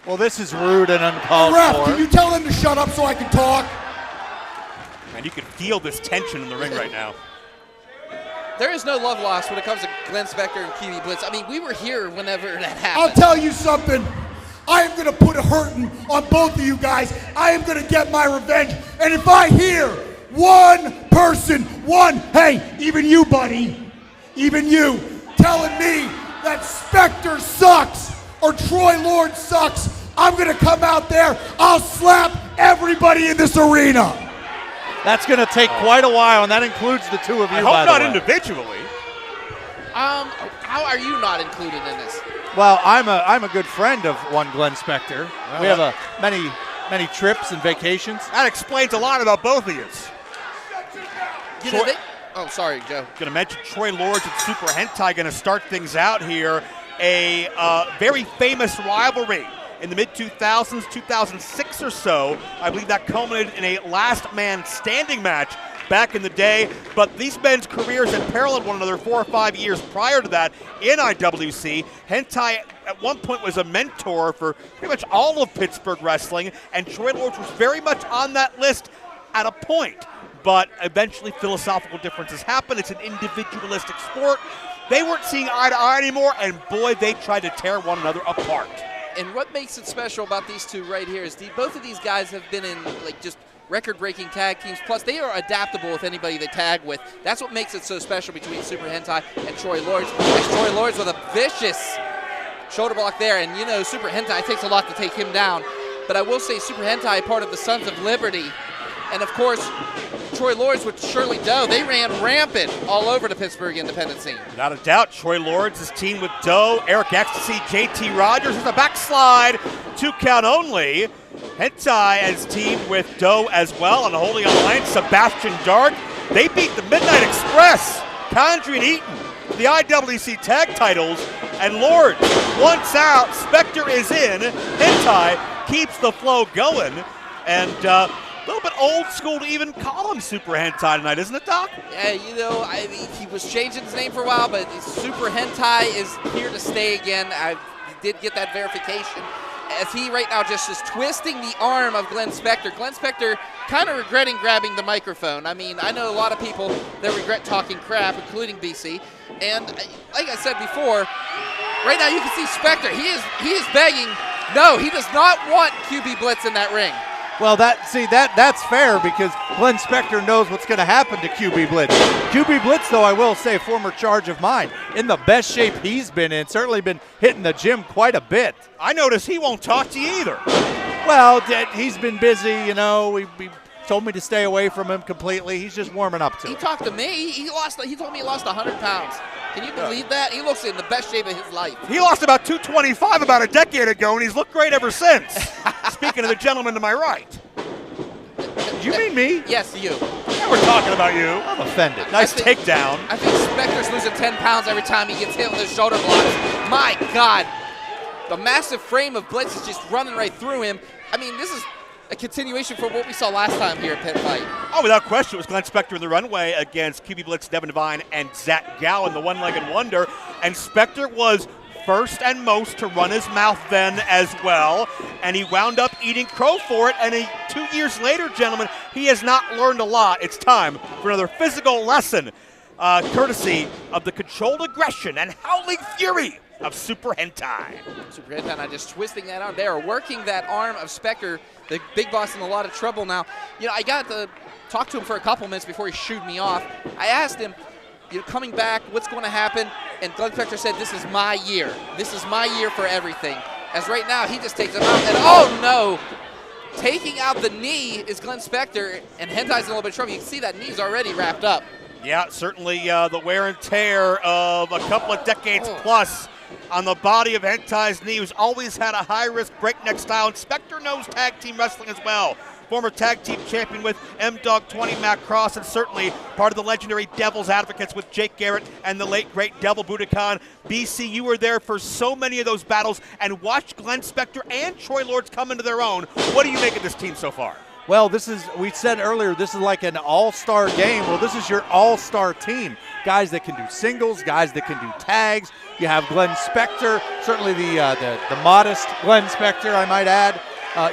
Well, this is rude and uncalled Ref, for. can you tell them to shut up so I can talk? And you can feel this tension in the ring right now. There is no love lost when it comes to Glenn Spectre and QB Blitz. I mean, we were here whenever that happened. I'll tell you something. I am going to put a hurting on both of you guys. I am going to get my revenge. And if I hear one person, hey, even you, buddy, even you, telling me that Spectre sucks or Troy Lord sucks, I'm going to come out there. I'll slap everybody in this arena. That's going to take quite a while, and that includes the two of you, I by hope the not way. individually. How are you not included in this? Well, I'm a good friend of one Glenn Spectre. We have many trips and vacations. That explains a lot about both of you. You know, oh, sorry, Joe. Going to mention Troy Lords and Super Hentai going to start things out here. A very famous rivalry in the mid-2000s, 2006 or so. I believe that culminated in a last man standing match back in the day. But these men's careers had paralleled one another 4 or 5 years prior to that in IWC. Hentai at one point was a mentor for pretty much all of Pittsburgh wrestling, and Troy Lords was very much on that list at a point. But eventually philosophical differences happen. It's an individualistic sport. They weren't seeing eye to eye anymore, and boy, they tried to tear one another apart. And what makes it special about these two right here is both of these guys have been in like just record-breaking tag teams. Plus, they are adaptable with anybody they tag with. That's what makes it so special between Super Hentai and Troy Lords. There's Troy Lords with a vicious shoulder block there, and you know Super Hentai takes a lot to take him down. But I will say Super Hentai, part of the Sons of Liberty, and of course Troy Lords with Shirley Doe, they ran rampant all over the Pittsburgh independent scene. Without a doubt, Troy Lords is teamed with Doe, Eric Ecstasy, JT Rogers. There's a backslide, 2 count only. Hentai has teamed with Doe as well on holding on the line. Sebastian Dark. They beat the Midnight Express, Condry and Eaton, the IWC tag titles. And Lords, once out, Spectre is in. Hentai keeps the flow going. And a little bit old school to even call him Super Hentai tonight, isn't it, Doc? Yeah, you know, I mean, he was changing his name for a while, but Super Hentai is here to stay again. I did get that verification. As he right now just is twisting the arm of Glenn Spectre. Glenn Spectre kind of regretting grabbing the microphone. I mean, I know a lot of people that regret talking crap, including BC. And like I said before, right now you can see Spectre. He is begging. No, he does not want QB Blitz in that ring. Well, that's fair because Glenn Spectre knows what's going to happen to QB Blitz. QB Blitz, though, I will say, former charge of mine, in the best shape he's been in, certainly been hitting the gym quite a bit. I notice he won't talk to you either. Well, he's been busy, you know. He told me to stay away from him completely. He's just warming up to it. He talked to me. He told me he lost 100 pounds. Can you believe that? He looks in the best shape of his life. He lost about 225 about a decade ago, and he's looked great ever since. Speaking of the gentleman to my right. You mean me? Yes, you. Yeah, we're talking about you. I'm offended. Nice takedown. I think Spectre's losing 10 pounds every time he gets hit with his shoulder blocks. My God. The massive frame of Blitz is just running right through him. I mean, this is a continuation from what we saw last time here at Pit Fight. Oh, without question, it was Glenn Spectre in the runway against QB Blitz, Devin Devine, and Zach Gowen, the one-legged wonder. And Spectre was first and most to run his mouth then as well, and he wound up eating crow for it. And 2 years later, gentlemen, he has not learned a lot. It's time for another physical lesson, courtesy of the controlled aggression and howling fury of Super Hentai. Super Hentai not just twisting that arm. They are working that arm of Spectre. The big boss in a lot of trouble now. You know, I got to talk to him for a couple minutes before he shooed me off. I asked him, you know, coming back, what's going to happen? And Glenn Spectre said, this is my year. This is my year for everything. As right now, he just takes him out, and oh no! Taking out the knee is Glenn Spectre, and Hentai's in a little bit of trouble. You can see that knee's already wrapped up. Yeah, certainly the wear and tear of a couple of decades plus on the body of Hentai's knee, who's always had a high-risk breakneck style. And Spectre knows tag team wrestling as well. Former tag team champion with M-Dog 20, Matt Cross, and certainly part of the legendary Devil's Advocates with Jake Garrett and the late, great Devil Budokan. BC, you were there for so many of those battles and watched Glenn Spectre and Troy Lords come into their own. What do you make of this team so far? Well, we said earlier, this is like an all-star game. Well, this is your all-star team. Guys that can do singles, guys that can do tags. You have Glenn Spectre, certainly the modest Glenn Spectre, I might add.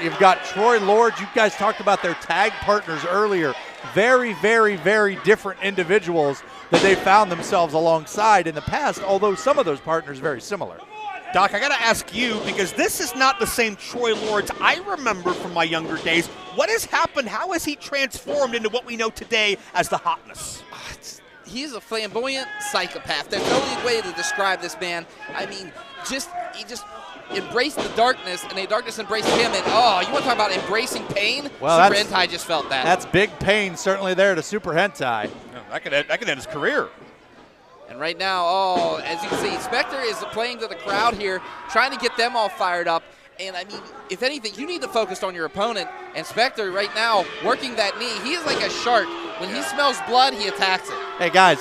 You've got Troy Lord. You guys talked about their tag partners earlier. Very, very, very different individuals that they found themselves alongside in the past, although some of those partners very similar. Doc, I got to ask you, because this is not the same Troy Lords I remember from my younger days. What has happened? How has he transformed into what we know today as the Hotness? He's a flamboyant psychopath. There's no other way to describe this man. I mean, he just embraced the darkness, and the darkness embraced him. And you want to talk about embracing pain? Well, Super Hentai just felt that. That's big pain, certainly there to Super Hentai. That could end his career. And right now, as you can see, Spectre is playing to the crowd here, trying to get them all fired up. And, I mean, if anything, you need to focus on your opponent. And Spectre right now working that knee. He is like a shark. When he smells blood, he attacks it. Hey, guys.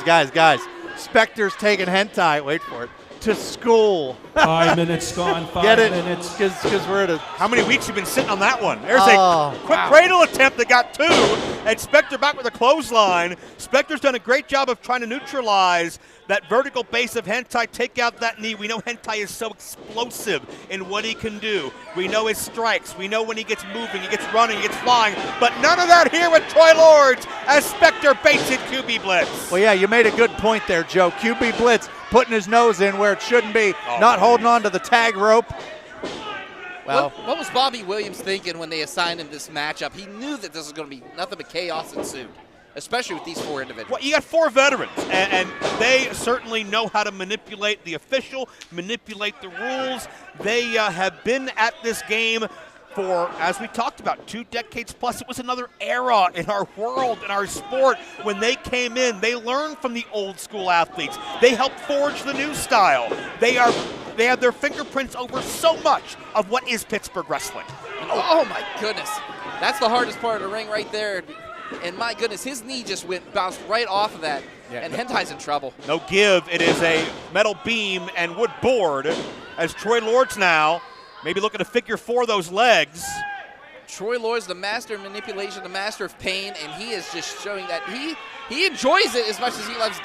Spectre's taking Hentai, wait for it, to school. 5 minutes gone, 5 Get it? minutes. Because we're at a... How many weeks you been sitting on that one? There's a quick cradle attempt that got 2, and Spectre back with a clothesline. Spectre's done a great job of trying to neutralize that vertical base of Hentai, take out that knee. We know Hentai is so explosive in what he can do. We know his strikes. We know when he gets moving, he gets running, he gets flying. But none of that here with Troy Lords as Spectre baits in QB Blitzz. Well, yeah, you made a good point there, Joe. QB Blitzz putting his nose in where it shouldn't be, not holding on to the tag rope. Well, what was Bobby Williams thinking when they assigned him this matchup? He knew that this was going to be nothing but chaos ensued, especially with these 4 individuals. Well, you got 4 veterans, and they certainly know how to manipulate the official, manipulate the rules. They have been at this game for, as we talked about, 2 decades plus. It was another era in our world, in our sport. When they came in, they learned from the old school athletes. They helped forge the new style. They have their fingerprints over so much of what is Pittsburgh wrestling. Oh my goodness. That's the hardest part of the ring right there. And my goodness, his knee just bounced right off of that. Yeah, and Hentai's in trouble. No give. It is a metal beam and wood board as Troy Lords now maybe looking to figure 4 those legs. Troy Lord's the master of manipulation, the master of pain, and he is just showing that he enjoys it as much as he likes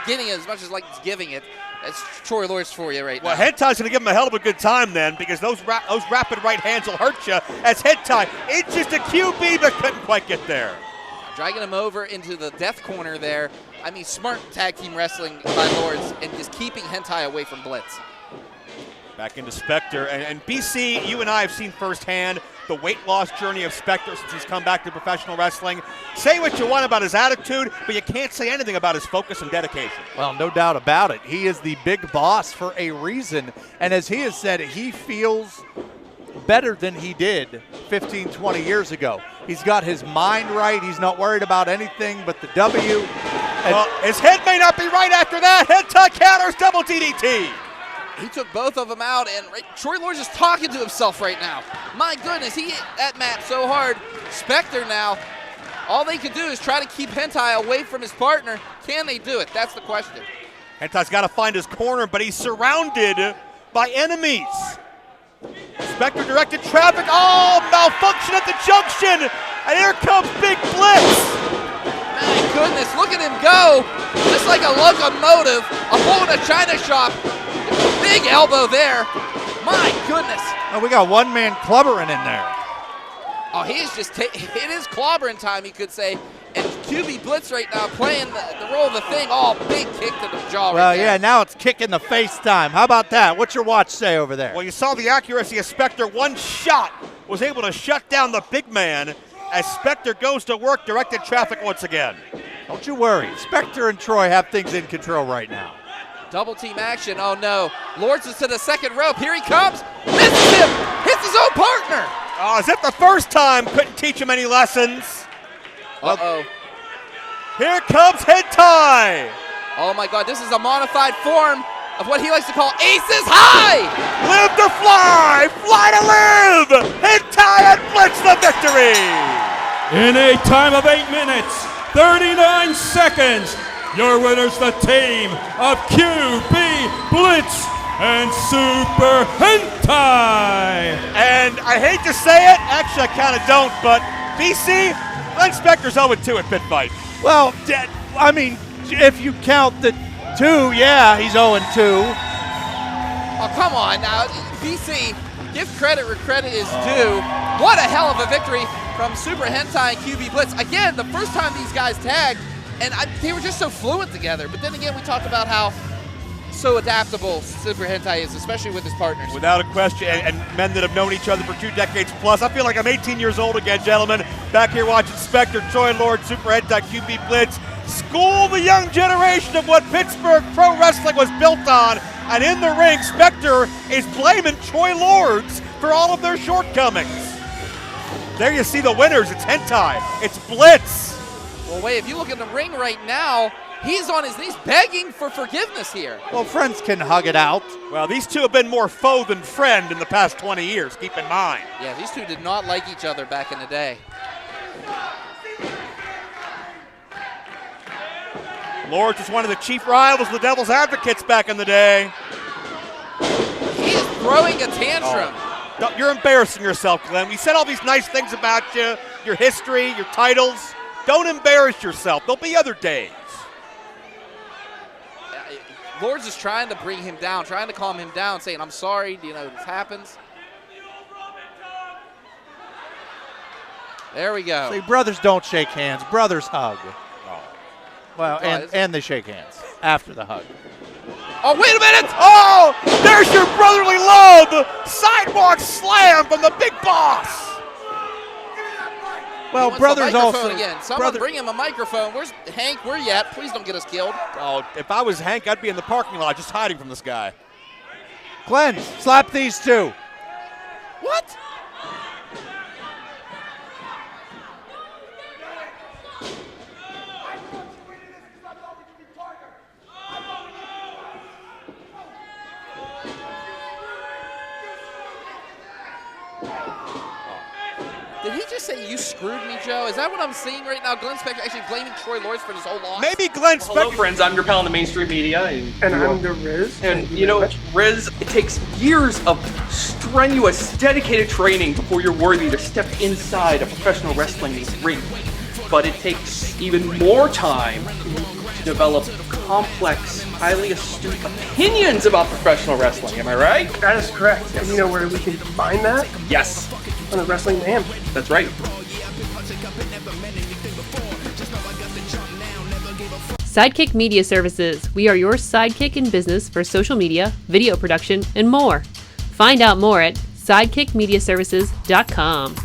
getting it as much as he likes giving it. That's Troy Lords for you right now. Well, Hentai's going to give him a hell of a good time then, because those rapid right hands will hurt you as Hentai inches to QB but couldn't quite get there. Dragging him over into the death corner there. I mean, smart tag team wrestling by Lords and just keeping Hentai away from Blitzz. Back into Spectre. And BC, you and I have seen firsthand the weight loss journey of Spectre since he's come back to professional wrestling. Say what you want about his attitude, but you can't say anything about his focus and dedication. Well, no doubt about it. He is the big boss for a reason. And as he has said, he feels better than he did 15, 20 years ago. He's got his mind right. He's not worried about anything but the W. Well, his head may not be right after that. Hentai counters, double DDT. He took both of them out, and Troy Lords is talking to himself right now. My goodness, he hit that mat so hard. Spectre now, all they can do is try to keep Hentai away from his partner. Can they do it? That's the question. Hentai's got to find his corner, but he's surrounded by enemies. Spectre directed traffic. Oh, malfunction at the junction. And here comes Big Blitzz. My goodness, look at him go. Just like a locomotive, a bull in a china shop. Big elbow there. My goodness. Oh, we got one man clubbering in there. Oh, he is just, it is clobbering time, you could say. And QB Blitzz right now playing the role of the Thing. Oh, big kick to the jaw well, right there. yeah, now it's kick in the face time. How about that? What's your watch say over there? Well, you saw the accuracy of Spectre. One shot was able to shut down the big man as Spectre goes to work, directed traffic once again. Don't you worry. Spectre and Troy have things in control right now. Double team action. Oh, no. Lords is to the second rope. Here he comes. Misses him. Hits his own partner. Oh, as if the first time couldn't teach him any lessons. Uh-oh. Here comes Hentai. Oh, my God. This is a modified form of what he likes to call aces high. Live to fly. Fly to live. Hentai and Blitz the victory. In a time of 8 minutes, 39 seconds, your winners, the team of QB Blitzz and Super Hentai. And I hate to say it, actually I kind of don't, but BC, Glenn Spectre's 0-2 at Pit Fight. Well, I mean, if you count the 2, yeah, he's 0-2. Oh, come on now. BC, give credit where credit is due. What a hell of a victory from Super Hentai and QB Blitz. Again, the first time these guys tagged, and they were just so fluent together. But then again, we talked about how so adaptable Super Hentai is, especially with his partners. Without a question, and men that have known each other for 2 decades plus. I feel like I'm 18 years old again, gentlemen. Back here watching Spectre, Troy Lord, Super Hentai, QB Blitz. School the young generation of what Pittsburgh pro wrestling was built on. And in the ring, Spectre is blaming Troy Lords for all of their shortcomings. There you see the winners. It's Hentai. It's Blitz. Well, wait, if you look in the ring right now, he's on his knees begging for forgiveness here. Well, friends can hug it out. Well, these two have been more foe than friend in the past 20 years, keep in mind. Yeah, these two did not like each other back in the day. Lords was one of the chief rivals of the Devil's Advocates back in the day. He is throwing a tantrum. Oh, you're embarrassing yourself, Glenn. You said all these nice things about you, your history, your titles. Don't embarrass yourself. There'll be other days. Lords is trying to bring him down, trying to calm him down, saying, I'm sorry, you know, this happens. There we go. See, brothers don't shake hands. Brothers hug. Well, and they shake hands after the hug. Oh, wait a minute! Oh, there's your brotherly love! Sidewalk slam from the big boss! Well, brothers also. Again. Someone bring him a microphone. Where's Hank? Where you at? Please don't get us killed. Oh, if I was Hank, I'd be in the parking lot just hiding from this guy. Glenn, slap these two. What? Did he just say you screwed me, Joe? Is that what I'm seeing right now? Glenn Spectre actually blaming Troy Lords for his whole loss? Maybe Glenn Spectre. Hello, friends. I'm DeCapo in the mainstream media. And I'm the Riz. And, you know, Riz, it takes years of strenuous, dedicated training before you're worthy to step inside a professional wrestling ring. But it takes even more time to develop complex, highly astute opinions about professional wrestling. Am I right? That is correct. Yes. And you know where we can find that? Yes. On the Wrestling Mayhem. That's right. Sidekick Media Services. We are your sidekick in business for social media, video production, and more. Find out more at sidekickmediaservices.com.